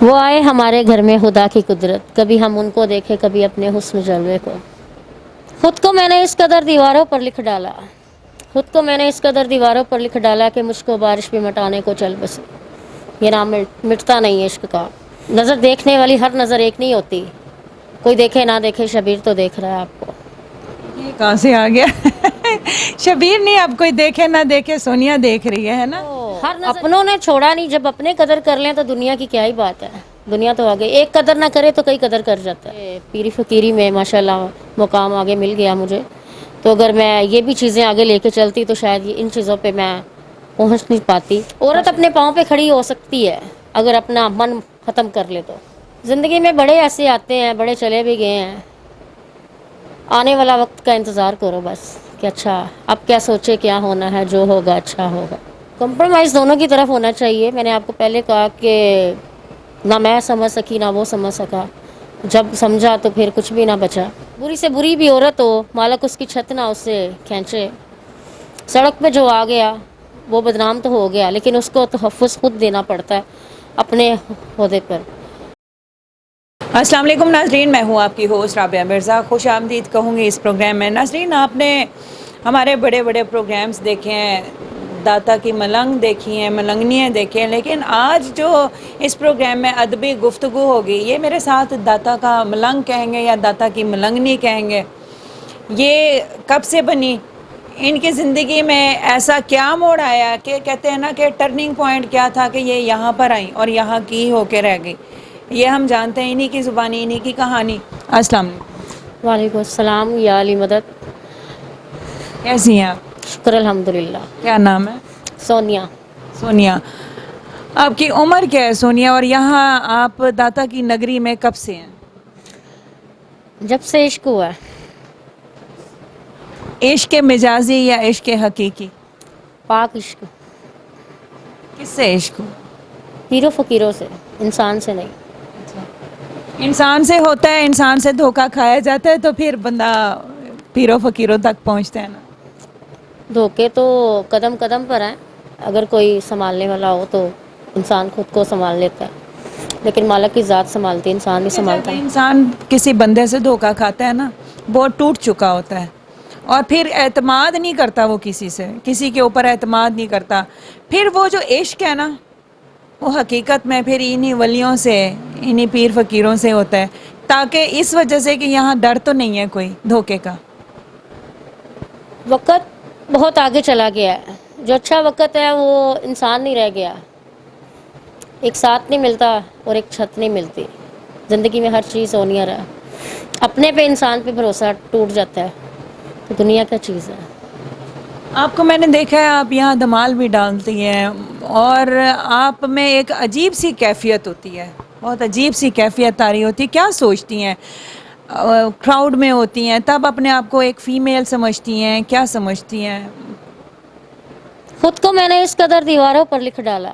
वो आए हमारे घर में खुदा की कुदरत, कभी हम उनको देखें कभी अपने हुस्न जलवे को। खुद को मैंने इस कदर दीवारों पर लिख डाला, खुद को मैंने इस कदर दीवारों पर लिख डाला कि मुझको बारिश भी मिटाने को चल बसे। ये नाम मिटता नहीं है इश्क का। नज़र देखने वाली हर नज़र एक नहीं होती, कोई देखे ना देखे शबीर तो देख रहा है आपको। ये कहाँ से आ गया? शबीर नहीं, अब कोई देखे ना देखे सोनिया देख रही है ना। हर अपनों ने छोड़ा नहीं, जब अपने कदर कर लें तो दुनिया की क्या ही बात है। दुनिया तो आगे, एक कदर ना करे तो कई कदर कर जाता है। पीरी फकीरी में माशाल्लाह मुकाम आगे मिल गया मुझे, तो अगर मैं ये भी चीज़ें आगे लेके चलती तो शायद इन चीज़ों पे मैं पहुंच नहीं पाती। औरत अपने पाँव पे खड़ी हो सकती है अगर अपना मन ख़त्म कर ले तो। ज़िंदगी में बड़े ऐसे आते हैं, बड़े चले भी गए हैं, आने वाला वक्त का इंतज़ार करो बस कि अच्छा अब क्या सोचे, क्या होना है, जो होगा अच्छा होगा। कॉम्प्रोमाइज़ दोनों की तरफ होना चाहिए। मैंने आपको पहले कहा कि ना मैं समझ सकी ना वो समझ सका, जब समझा तो फिर कुछ भी ना बचा। बुरी से बुरी भी औरत हो, मालक उसकी छत ना उससे खींचे। सड़क पे जो आ गया वो बदनाम तो हो गया, लेकिन उसको तहफ़्फ़ुज़ खुद देना पड़ता है अपने ओहदे पर। अस्सलाम वालेकुम नाज़रीन, मैं हूँ आपकी होस्ट राबिया मिर्ज़ा। खुश आमदीद कहूँगी इस प्रोग्राम में। नाज़रीन, आपने हमारे बड़े बड़े प्रोग्राम्स देखे हैं, दाता की मलंग देखी हैं, मलंगनियाँ देखी हैं, लेकिन आज जो इस प्रोग्राम में अदबी गुफ्तगू होगी, ये मेरे साथ दाता का मलंग कहेंगे या दाता की मलंगनी कहेंगे। ये कब से बनी, इनकी ज़िंदगी में ऐसा क्या मोड़ आया कि कहते हैं ना कि टर्निंग पॉइंट क्या था कि ये यहाँ पर आई और यहाँ की होके रह गई। ये हम जानते हैं, इन्हीं की ज़ुबानी, इन्हीं की कहानी। अस्सलाम वालेकुम। वालेकुम अस्सलाम या अली मदद। कैसी हैं आप? शुक्र अल्हम्दुलिल्लाह। क्या नाम है? सोनिया। सोनिया। आपकी उम्र क्या है सोनिया, और यहाँ आप दाता की नगरी में कब से हैं? जब से इश्क हुआ है। इश्क मिजाजी या इश्क हकीकी? पाक इश्क। किससे इश्क हुआ? पीरों फ़कीरों से, इंसान से नहीं। इंसान से होता है, इंसान से धोखा खाया जाता है तो फिर बंदा पीरों फकीरों तक पहुँचता है ना। धोखे तो कदम कदम पर हैं, अगर कोई संभालने वाला हो तो इंसान खुद को संभाल लेता है, लेकिन मालिक की ज़ात संभालती है, इंसान नहीं संभालता जब है। इंसान किसी बंदे से धोखा खाता है ना, बहुत टूट चुका होता है और फिर एतमाद नहीं करता वो किसी से, किसी के ऊपर एतमाद नहीं करता। फिर वो जो इश्क है ना, वो हकीकत में फिर इन्हीं वलियों से, इन्हीं पीर फकीरों से होता है, ताकि इस वजह से कि यहाँ डर तो नहीं है कोई धोखे का। वक्त बहुत आगे चला गया है, जो अच्छा वक्त है वो इंसान नहीं रह गया। एक साथ नहीं मिलता और एक छत नहीं मिलती। ज़िंदगी में हर चीज़ होनी है, अपने पे इंसान पे भरोसा टूट जाता है तो दुनिया क्या चीज़ है। आपको मैंने देखा है, आप यहाँ धमाल भी डालती हैं और आप में एक अजीब सी कैफियत होती है, बहुत अजीब सी कैफियत आ रही होती है। क्या सोचती हैं? क्राउड में होती हैं तब अपने आप को एक फ़ीमेल समझती हैं, क्या समझती हैं? खुद को मैंने इस कदर दीवारों पर लिख डाला,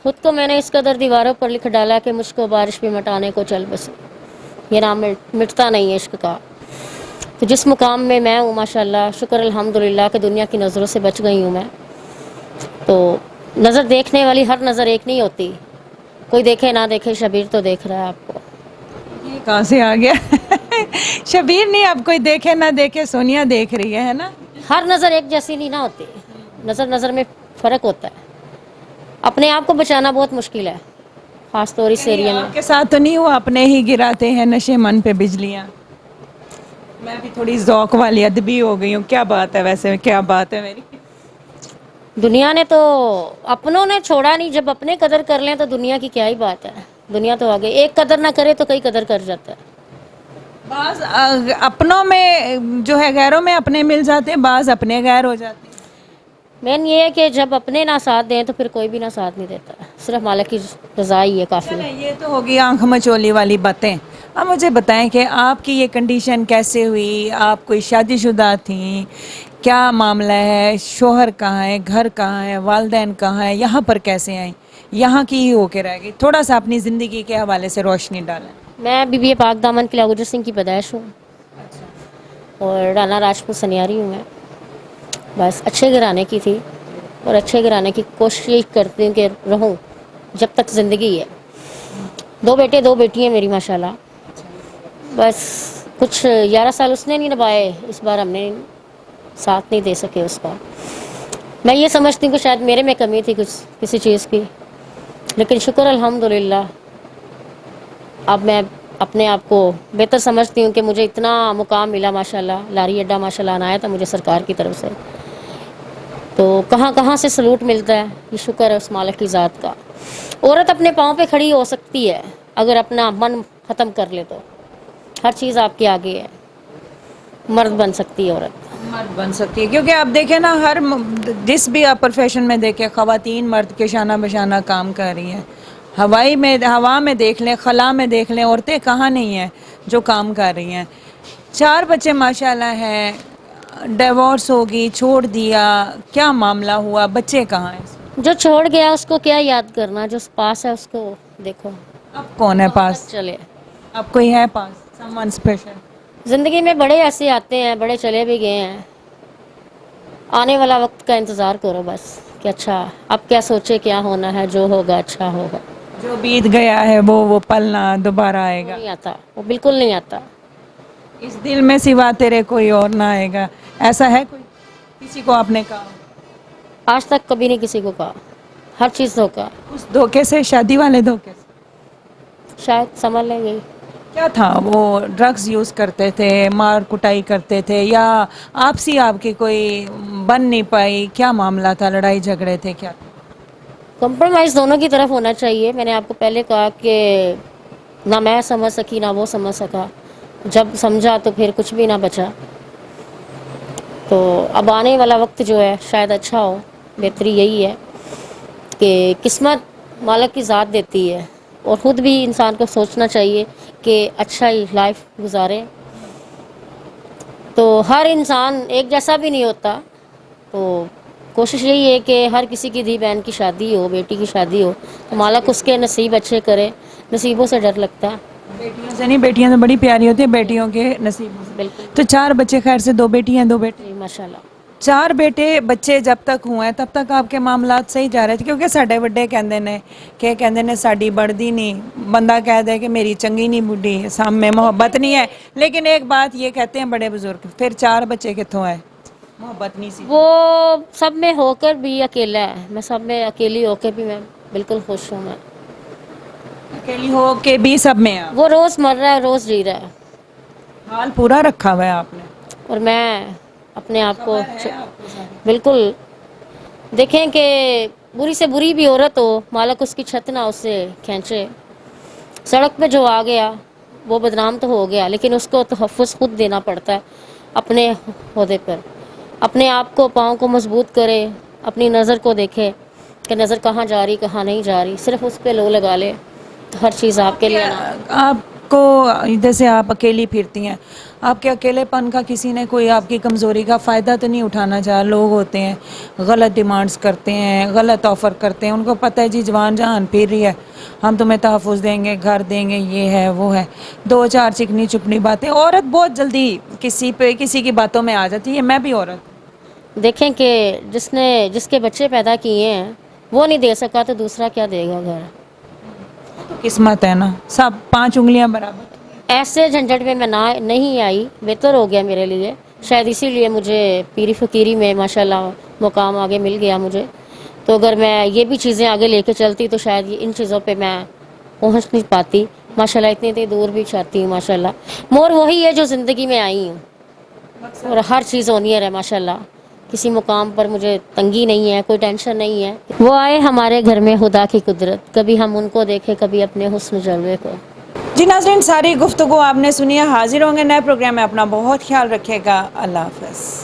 खुद को मैंने इस कदर दीवारों पर लिख डाला कि मुझको बारिश भी मिटाने को चल बसे। ये नाम मिटता नहीं है इश्क का। तो जिस मुकाम में मैं हूँ माशाल्लाह, शुक्र अल्हम्दुलिल्लाह कि दुनिया की नज़रों से बच गई हूँ मैं। तो नज़र देखने वाली हर नज़र एक नहीं होती, कोई देखे ना देखे शबीर तो देख रहा है आपको। ये कहाँ से आ गया? शबीर नहीं, अब कोई देखे ना देखे सोनिया देख रही है ना। हर नज़र एक जैसी नहीं ना होती, नज़र नज़र में फ़र्क होता है। अपने आप को बचाना बहुत मुश्किल है, ख़ास तौर इस एरिया में। आपके साथ तो नहीं हुआ अपने ही गिराते हैं नशे मन पे बिजलियाँ? मैं भी थोड़ी ज़ौक़ वाली अदबी हो गई हूँ। क्या बात है, वैसे क्या बात है मेरी? दुनिया ने तो अपनों ने छोड़ा नहीं, जब अपने कदर कर लें तो दुनिया की क्या ही बात है। दुनिया तो आगे, एक कदर ना करे तो कई कदर कर जाता है। बाज़ अपनों में जो है गैरों में अपने मिल जाते हैं, बाज़ अपने गैर हो जाते हैं। मेन ये है कि जब अपने ना साथ दें तो फिर कोई भी ना साथ नहीं देता, सिर्फ मालिक की रज़ा ही है काफ़ी। चलें, ये तो होगी आँख मचोली वाली बातें। अब मुझे बताएं कि आपकी ये कंडीशन कैसे हुई? आप कोई शादीशुदा थी? क्या मामला है? शोहर कहाँ है? घर कहाँ है? वालिदैन कहाँ है? यहाँ पर कैसे आई? यहाँ की ही होके रह गई? थोड़ा सा अपनी ज़िंदगी के हवाले से रोशनी डालें। मैं बीबी पाक दामन किला गुजर सिंह की पैदाइश हूँ और राना राजपूत सनियारी हूँ मैं। बस अच्छे घराने की थी और अच्छे घराने की कोशिश करती हूँ कि रहूँ जब तक ज़िंदगी है। 2 बेटे 2 बेटी हैं मेरी माशाल्लाह। बस कुछ 11 साल उसने नहीं निभाए, इस बार हमने साथ नहीं दे सके उसका। मैं ये समझती हूँ कि शायद मेरे में कमी थी कुछ किसी चीज़ की, लेकिन शुक्र अल्हम्दुलिल्लाह अब मैं अपने आप को बेहतर समझती हूँ कि मुझे इतना मुकाम मिला माशाल्लाह। लारी अड्डा माशाल्लाह आया था मुझे सरकार की तरफ से, तो कहाँ कहाँ से सलूट मिलता है। ये शुक्र है उस मालिक की ज़ात का। औरत अपने पाँव पे खड़ी हो सकती है अगर अपना मन ख़त्म कर ले तो हर चीज़ आपके आगे है। मर्द बन सकती है औरत, मर्द बन सकती है, क्योंकि आप देखें ना जिस भी आप प्रोफेशन में देखें, ख़वातीन मर्द के शाना बशाना काम कर रही हैं। हवा में देख लें, खला में देख लें, औरतें कहाँ नहीं हैं जो काम कर रही हैं। 4 बच्चे माशाल्लाह हैं, डिवोर्स होगी, छोड़ दिया, क्या मामला हुआ, बच्चे कहाँ हैं? जो छोड़ गया उसको क्या याद करना, जो पास है उसको देखो। अब कौन है पास? चले अब कोई है पास, समवन स्पेशल? ज़िंदगी में बड़े ऐसे आते हैं, बड़े चले भी गए हैं। आने वाला वक्त का इंतज़ार करो बस कि अच्छा अब क्या सोचे, क्या होना है, जो होगा अच्छा होगा। जो बीत गया है वो पल ना दोबारा आएगा। नहीं आता, वो बिल्कुल नहीं आता। इस दिल में सिवा तेरे कोई और ना आएगा, ऐसा है कोई? किसी को आपने कहा? आज तक कभी नहीं किसी को कहा, हर चीज़ धोखा। उस धोखे से, शादी वाले धोखे से? शायद समझ लें यही। क्या था वो? ड्रग्स यूज़ करते थे, मार कुटाई करते थे, या आपसी आपकी कोई बन नहीं पाई? क्या मामला था, लड़ाई झगड़े थे, क्या था? कॉम्प्रोमाइज़ दोनों की तरफ होना चाहिए। मैंने आपको पहले कहा कि ना मैं समझ सकी ना वो समझ सका। जब समझा तो फिर कुछ भी ना बचा। तो अब आने वाला वक्त जो है शायद अच्छा हो। बेहतरी यही है कि किस्मत मालिक की ज़ात देती है और ख़ुद भी इंसान को सोचना चाहिए कि अच्छा ही लाइफ गुजारे। तो हर इंसान एक जैसा भी नहीं होता, तो कोशिश यही है कि हर किसी की दी बहन की शादी हो, बेटी की शादी हो, तो मालिक उसके नसीब अच्छे करे। नसीबों से डर लगता है। बेटियों से नहीं, बेटियां तो बड़ी प्यारी होती है, बेटियों के नसीब से। बिल्कुल। तो 4 बच्चे, खैर से 2 बेटी हैं, 2 बेटे? जी माशाल्लाह। 4 बेटे बच्चे जब तक हुए तब तक आपके मामलात सही जा रहे थे? क्योंकि साढ़े बड़े कहते ने कि कहते ने साड़ी बढ़ती नहीं, बंदा कह दे कि मेरी चंगी नहीं बुढ़ी, सामने मोहब्बत नहीं है। लेकिन एक बात ये कहते हैं बड़े बुजुर्ग, फिर 4 बच्चे कितों आए? मोहब्बत नहीं सी। वो सब में होकर भी अकेला है, मैं सब में अकेली होकर भी मैं बिल्कुल खुश हूँ। मैं अकेली हो के भी सब में आप? वो रोज़ मर रहा है, रोज़ जी रहा है, हाल पूरा रखा हुआ है आपने। और मैं अपने आप को खबर है आपको सारी? बिल्कुल। देखें कि बुरी से बुरी भी औरत हो, मालिक उसकी छत ना उससे खींचे। सड़क पे जो आ गया वो बदनाम तो हो गया, लेकिन उसको तहफ़्फ़ुज़ खुद देना पड़ता है अपने ओहदे पर। अपने आप को, पाँव को मजबूत करे, अपनी नज़र को देखे कि नज़र कहाँ जा रही कहाँ नहीं जा रही, सिर्फ उस पर लो लगा ले तो हर चीज़ आपके लिए ना। आपको जैसे आप अकेली फिरती हैं, आपके अकेलेपन का किसी ने कोई आपकी कमज़ोरी का फ़ायदा तो नहीं उठाना चाहा? लोग होते हैं गलत डिमांड्स करते हैं, गलत ऑफ़र करते हैं, उनको पता है जी जवान जहान फिर रही है, हम तुम्हें तहफ़्फ़ुज़ देंगे, घर देंगे, ये है वो है। 2-4 चिकनी चुपनी बातें। औरत बहुत जल्दी किसी की बातों में आ जाती है। मैं भी औरत। देखें कि जिसके बच्चे पैदा किए हैं वो नहीं दे सका तो दूसरा क्या देगा घर। तो किस्मत है ना, सब 5 उंगलियां बराबर। ऐसे झंझट में मैं नहीं आई, बेहतर हो गया मेरे लिए। शायद इसीलिए मुझे पीरी फ़कीरी में माशाल्लाह मुकाम आगे मिल गया मुझे। तो अगर मैं ये भी चीज़ें आगे लेके चलती तो शायद इन चीज़ों पे मैं पहुंच नहीं पाती। माशाल्लाह इतनी दूर भी चाहती हूँ माशाल्लाह। मोर वही है जो ज़िंदगी में आई हूँ, और हर चीज़ ऑनियर है माशाल्लाह। किसी मुकाम पर मुझे तंगी नहीं है, कोई टेंशन नहीं है। वो आए हमारे घर में खुदा की कुदरत, कभी हम उनको देखें, कभी अपने हुस्न जलवे को। जी नाज़रीन, सारी गुफ्तगू आपने सुनी है। हाजिर होंगे नए प्रोग्राम में। अपना बहुत ख्याल रखिएगा। अल्लाह हाफ़िज़।